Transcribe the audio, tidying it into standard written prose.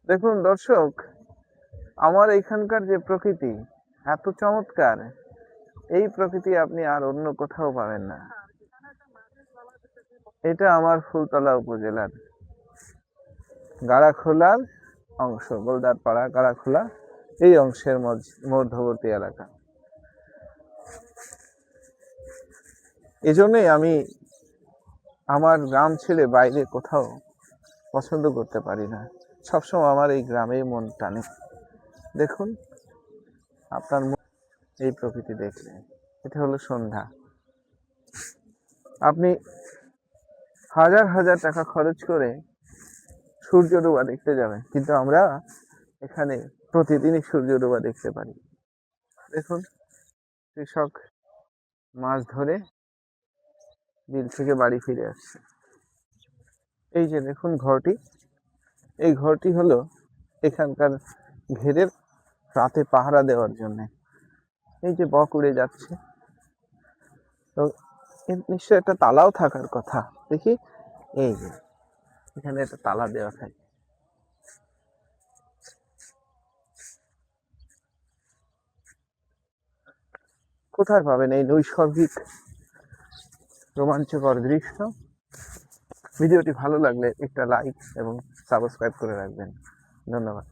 দেখুন দর্শক, আমার এখানকার যে প্রকৃতি এত চমৎকার, এই প্রকৃতি আপনি আর অন্য কোথাও পাবেন না। এটা আমার ফুলতলা উপজেলার গাড়াখোলার অংশ, গোলদারপাড়া গাড়াখোলা এই অংশের মধ্যবর্তী এলাকা। এজন্যই আমি আমার গ্রাম ছেড়ে বাইরে কোথাও পছন্দ করতে পারি না। সবসময় আমার এই গ্রামে মন টানে। দেখুন, আপনার এই প্রকৃতি দেখলে, এটা হলো সন্ধ্যা। আপনি হাজার হাজার টাকা খরচ করে সূর্য ডোবা দেখতে যাবেন, কিন্তু আমরা এখানে প্রতিদিনই সূর্য ডোবা দেখতে পারি। দেখুন, কৃষক মাছ ধরে বিল থেকে বাড়ি ফিরে আসছে। এই যে দেখুন ঘরটি, এই ঘরটি হলো এখানকার ঘেরের রাতে পাহারা দেওয়ার জন্য। এই যে বক উড়ে যাচ্ছে, তো নিশ্চয় একটা তালাও থাকার কথা। দেখি, এই যে এখানে একটা তালা দেওয়া থাকে। কোথায় পাবেন এই নৈসর্গিক রোমাঞ্চকর দৃশ্য? ভিডিওটি ভালো লাগলে একটা লাইক এবং সাবস্ক্রাইব করে রাখবেন। ধন্যবাদ।